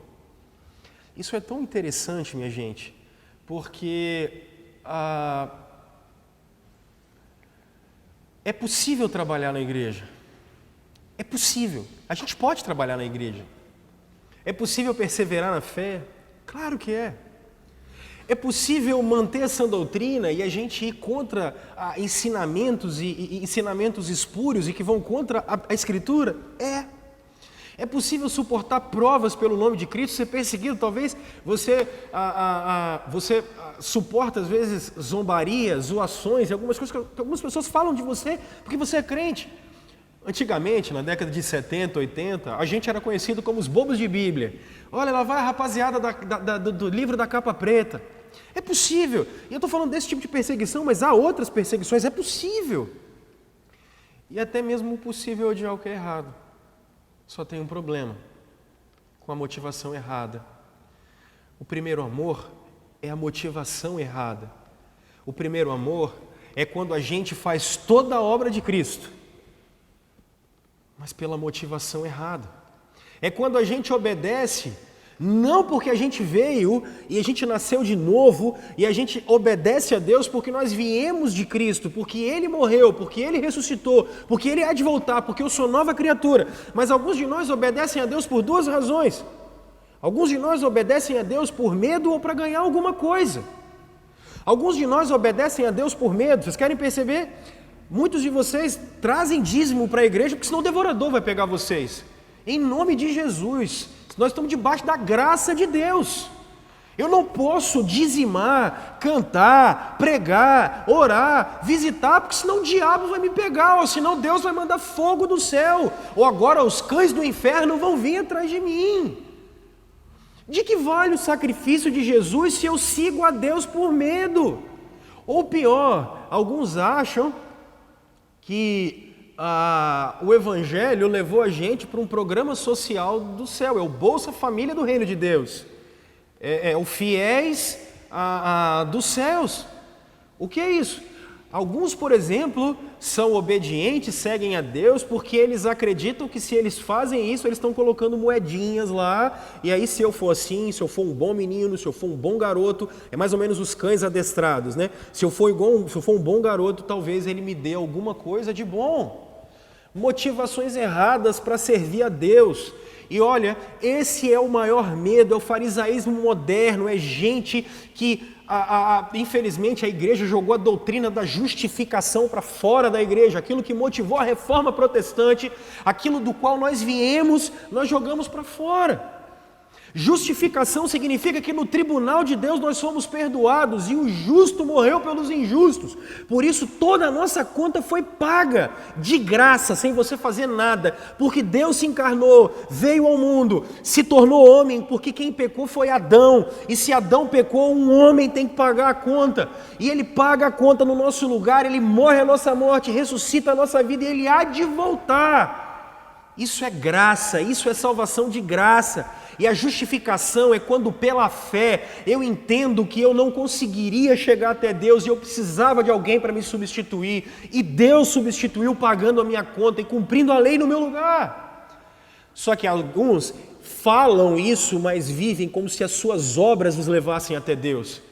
Isso é tão interessante, minha gente, porque é possível trabalhar na igreja. É possível. A gente pode trabalhar na igreja. É possível perseverar na fé? Claro que é. É possível manter essa doutrina e a gente ir contra ensinamentos e ensinamentos espúrios e que vão contra a Escritura? É. É possível suportar provas pelo nome de Cristo, ser perseguido? Talvez você suporta às vezes zombarias, zoações e algumas coisas que algumas pessoas falam de você porque você é crente. Antigamente, na década de 70, 80, a gente era conhecido como os bobos de Bíblia. Olha, lá vai a rapaziada do livro da capa preta. É possível. E eu estou falando desse tipo de perseguição, mas há outras perseguições. É possível. E até mesmo possível odiar o que é errado. Só tem um problema. Com a motivação errada. O primeiro amor é a motivação errada. O primeiro amor é quando a gente faz toda a obra de Cristo, mas pela motivação errada. É quando a gente obedece, não porque a gente veio e a gente nasceu de novo, e a gente obedece a Deus porque nós viemos de Cristo, porque Ele morreu, porque Ele ressuscitou, porque Ele há de voltar, porque eu sou nova criatura. Mas alguns de nós obedecem a Deus por duas razões. Alguns de nós obedecem a Deus por medo ou para ganhar alguma coisa. Alguns de nós obedecem a Deus por medo. Vocês querem perceber? Muitos de vocês trazem dízimo para a igreja porque senão o devorador vai pegar vocês. Em nome de Jesus, nós estamos debaixo da graça de Deus. Eu não posso dizimar, cantar, pregar, orar, visitar, porque senão o diabo vai me pegar, ou senão Deus vai mandar fogo do céu, ou agora os cães do inferno vão vir atrás de mim. De que vale o sacrifício de Jesus se eu sigo a Deus por medo? Ou pior, alguns acham que o Evangelho levou a gente para um programa social do céu, é o Bolsa Família do Reino de Deus, é o fiéis dos céus. O que é isso? Alguns, por exemplo, são obedientes, seguem a Deus, porque eles acreditam que se eles fazem isso, eles estão colocando moedinhas lá, e aí se eu for assim, se eu for um bom menino, se eu for um bom garoto, é mais ou menos os cães adestrados, né? Se eu for um bom garoto, talvez ele me dê alguma coisa de bom. Motivações erradas para servir a Deus. E olha, esse é o maior medo, é o farisaísmo moderno, é gente que, infelizmente, a igreja jogou a doutrina da justificação para fora da igreja, aquilo que motivou a reforma protestante, aquilo do qual nós viemos, nós jogamos para fora. Justificação significa que no tribunal de Deus nós somos perdoados e o justo morreu pelos injustos. Por isso toda a nossa conta foi paga de graça, sem você fazer nada, porque Deus se encarnou, veio ao mundo, se tornou homem, porque quem pecou foi Adão, e se Adão pecou, um homem tem que pagar a conta, e ele paga a conta no nosso lugar, ele morre a nossa morte, ressuscita a nossa vida e ele há de voltar. Isso é graça, isso é salvação de graça. E a justificação é quando pela fé eu entendo que eu não conseguiria chegar até Deus e eu precisava de alguém para me substituir. E Deus substituiu pagando a minha conta e cumprindo a lei no meu lugar. Só que alguns falam isso, mas vivem como se as suas obras os levassem até Deus.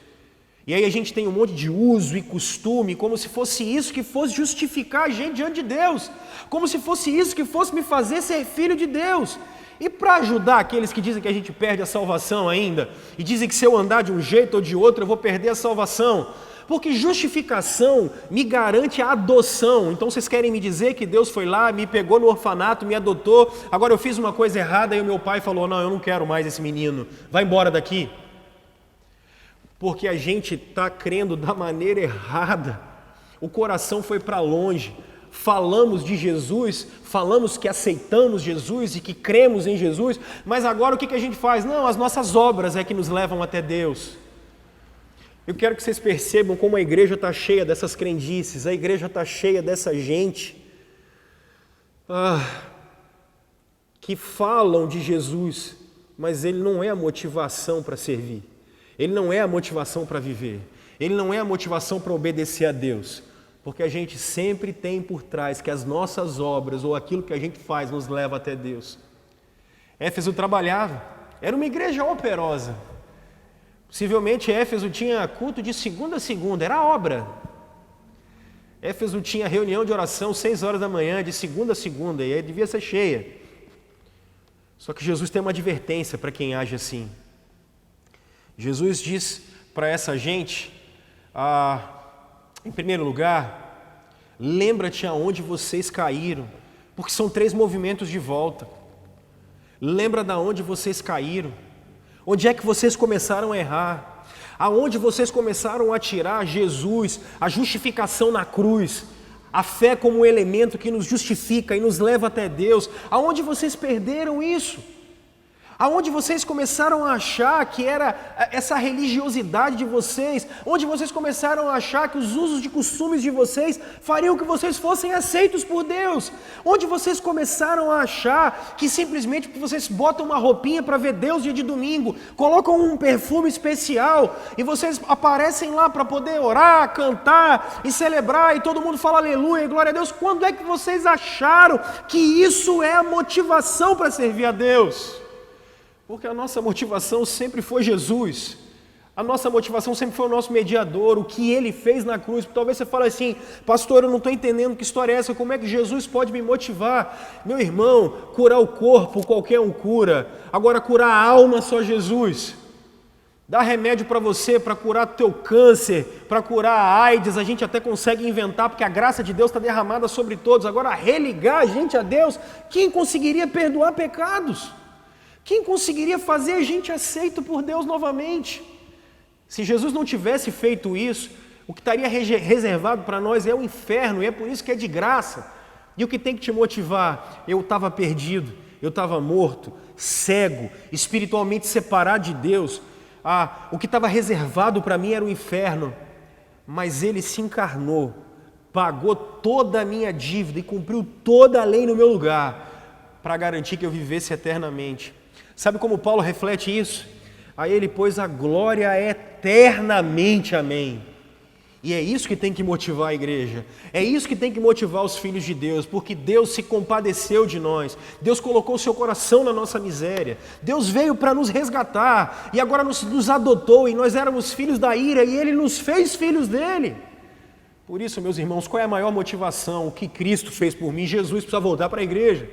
E aí a gente tem um monte de uso e costume, como se fosse isso que fosse justificar a gente diante de Deus. Como se fosse isso que fosse me fazer ser filho de Deus. E para ajudar aqueles que dizem que a gente perde a salvação ainda, e dizem que se eu andar de um jeito ou de outro eu vou perder a salvação, porque justificação me garante a adoção. Então vocês querem me dizer que Deus foi lá, me pegou no orfanato, me adotou, agora eu fiz uma coisa errada e o meu pai falou, não, eu não quero mais esse menino, vai embora daqui. Porque a gente está crendo da maneira errada, o coração foi para longe. Falamos de Jesus, falamos que aceitamos Jesus e que cremos em Jesus, mas agora o que a gente faz? Não, as nossas obras é que nos levam até Deus. Eu quero que vocês percebam como a igreja está cheia dessas crendices, a igreja está cheia dessa gente que falam de Jesus, mas ele não é a motivação para servir, ele não é a motivação para viver, ele não é a motivação para obedecer a Deus. Porque a gente sempre tem por trás que as nossas obras ou aquilo que a gente faz nos leva até Deus. Éfeso trabalhava, era uma igreja operosa. Possivelmente Éfeso tinha culto de segunda a segunda, era obra. Éfeso tinha reunião de oração 6 horas da manhã, de segunda a segunda, e aí devia ser cheia. Só que Jesus tem uma advertência para quem age assim. Jesus diz para essa gente, em primeiro lugar, lembra-te aonde vocês caíram, porque são 3 movimentos de volta. Lembra de onde vocês caíram, onde é que vocês começaram a errar, aonde vocês começaram a tirar Jesus, a justificação na cruz, a fé como um elemento que nos justifica e nos leva até Deus, aonde vocês perderam isso? Aonde vocês começaram a achar que era essa religiosidade de vocês, onde vocês começaram a achar que os usos de costumes de vocês fariam que vocês fossem aceitos por Deus, onde vocês começaram a achar que simplesmente porque vocês botam uma roupinha para ver Deus dia de domingo, colocam um perfume especial e vocês aparecem lá para poder orar, cantar e celebrar e todo mundo fala aleluia e glória a Deus. Quando é que vocês acharam que isso é a motivação para servir a Deus? Porque a nossa motivação sempre foi Jesus, a nossa motivação sempre foi o nosso mediador, o que Ele fez na cruz. Talvez você fale assim, pastor, eu não estou entendendo que história é essa, como é que Jesus pode me motivar? Meu irmão, curar o corpo qualquer um cura, agora curar a alma só Jesus. Dar remédio para você, para curar teu câncer, para curar a AIDS, a gente até consegue inventar, porque a graça de Deus está derramada sobre todos. Agora religar a gente a Deus, quem conseguiria perdoar pecados? Quem conseguiria fazer a gente aceito por Deus novamente? Se Jesus não tivesse feito isso, o que estaria reservado para nós é o inferno, e é por isso que é de graça. E o que tem que te motivar? Eu estava perdido, eu estava morto, cego, espiritualmente separado de Deus. O que estava reservado para mim era o inferno, mas Ele se encarnou, pagou toda a minha dívida e cumpriu toda a lei no meu lugar, para garantir que eu vivesse eternamente. Sabe como Paulo reflete isso? A Ele, pois, a glória eternamente, amém. E é isso que tem que motivar a igreja, é isso que tem que motivar os filhos de Deus, porque Deus se compadeceu de nós, Deus colocou o seu coração na nossa miséria, Deus veio para nos resgatar, e agora nos adotou, e nós éramos filhos da ira, e Ele nos fez filhos dEle. Por isso, meus irmãos, qual é a maior motivação? O que Cristo fez por mim? Jesus precisa voltar para a igreja.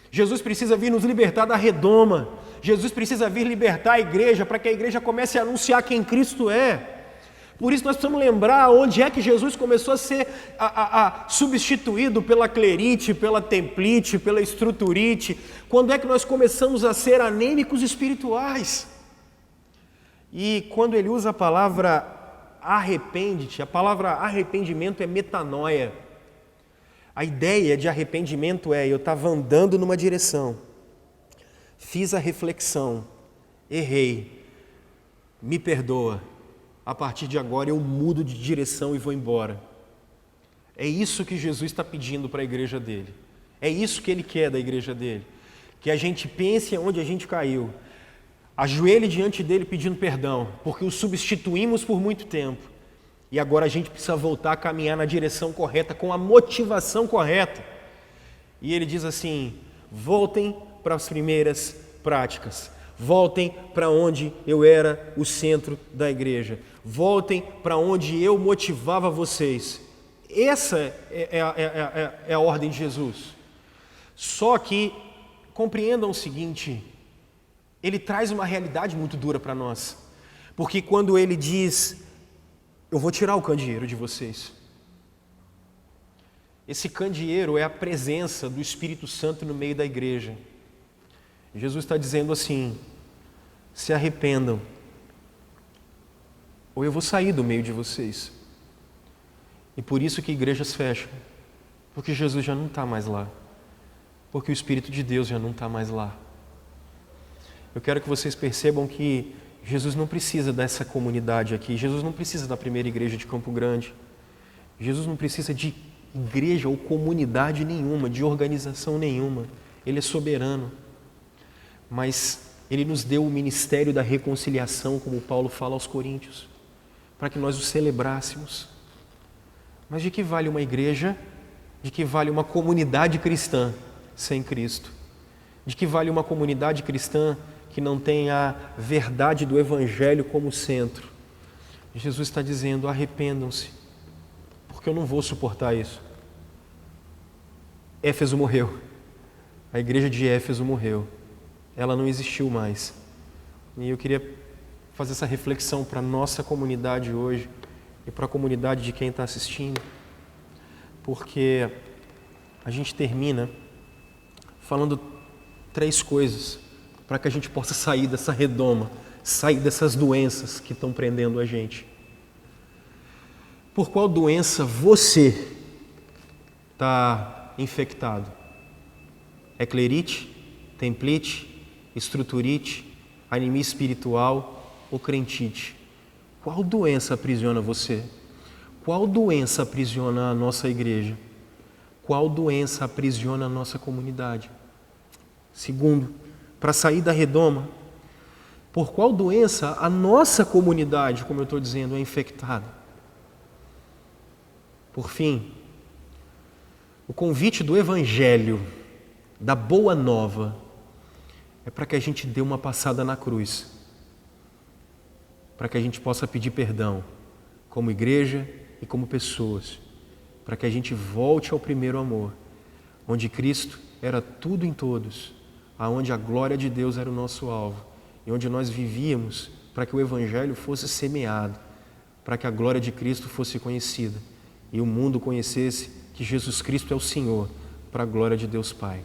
Jesus precisa vir nos libertar da redoma. Jesus precisa vir libertar a igreja para que a igreja comece a anunciar quem Cristo é. Por isso nós precisamos lembrar onde é que Jesus começou a ser substituído pela clerite, pela templite, pela estruturite. Quando é que nós começamos a ser anêmicos espirituais? E quando ele usa a palavra arrepende-te, a palavra arrependimento é metanoia. A ideia de arrependimento eu estava andando numa direção, fiz a reflexão, errei, me perdoa, a partir de agora eu mudo de direção e vou embora. É isso que Jesus está pedindo para a igreja dele, é isso que Ele quer da igreja dele, que a gente pense onde a gente caiu, ajoelhe diante dele pedindo perdão, porque o substituímos por muito tempo. E agora a gente precisa voltar a caminhar na direção correta, com a motivação correta. E ele diz assim, voltem para as primeiras práticas. Voltem para onde eu era o centro da igreja. Voltem para onde eu motivava vocês. Essa é a ordem de Jesus. Só que, compreendam o seguinte, ele traz uma realidade muito dura para nós. Porque quando ele diz, eu vou tirar o candeeiro de vocês. Esse candeeiro é a presença do Espírito Santo no meio da igreja. Jesus está dizendo assim, se arrependam, ou eu vou sair do meio de vocês. E por isso que igrejas fecham, porque Jesus já não está mais lá, porque o Espírito de Deus já não está mais lá. Eu quero que vocês percebam que Jesus não precisa dessa comunidade aqui, Jesus não precisa da primeira igreja de Campo Grande, Jesus não precisa de igreja ou comunidade nenhuma, de organização nenhuma, Ele é soberano, mas Ele nos deu o ministério da reconciliação, como Paulo fala aos Coríntios, para que nós o celebrássemos. Mas de que vale uma igreja, de que vale uma comunidade cristã sem Cristo? De que vale uma comunidade cristã que não tem a verdade do Evangelho como centro? Jesus está dizendo, arrependam-se, porque eu não vou suportar isso. Éfeso morreu, a igreja de Éfeso morreu, ela não existiu mais. E eu queria fazer essa reflexão para a nossa comunidade hoje e para a comunidade de quem está assistindo, porque a gente termina falando 3 coisas para que a gente possa sair dessa redoma, sair dessas doenças que estão prendendo a gente. Por qual doença você está infectado? Eclerite, templite, estruturite, anemia espiritual ou crentite? Qual doença aprisiona você? Qual doença aprisiona a nossa igreja? Qual doença aprisiona a nossa comunidade? Segundo, para sair da redoma, por qual doença a nossa comunidade, como eu estou dizendo, é infectada? Por fim, o convite do Evangelho, da Boa Nova, é para que a gente dê uma passada na cruz, para que a gente possa pedir perdão, como igreja e como pessoas, para que a gente volte ao primeiro amor, onde Cristo era tudo em todos, aonde a glória de Deus era o nosso alvo, e onde nós vivíamos para que o Evangelho fosse semeado, para que a glória de Cristo fosse conhecida, e o mundo conhecesse que Jesus Cristo é o Senhor, para a glória de Deus Pai.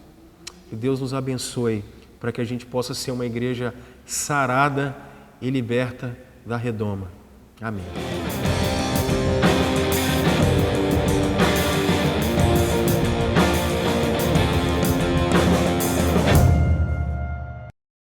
Que Deus nos abençoe, para que a gente possa ser uma igreja sarada e liberta da redoma. Amém.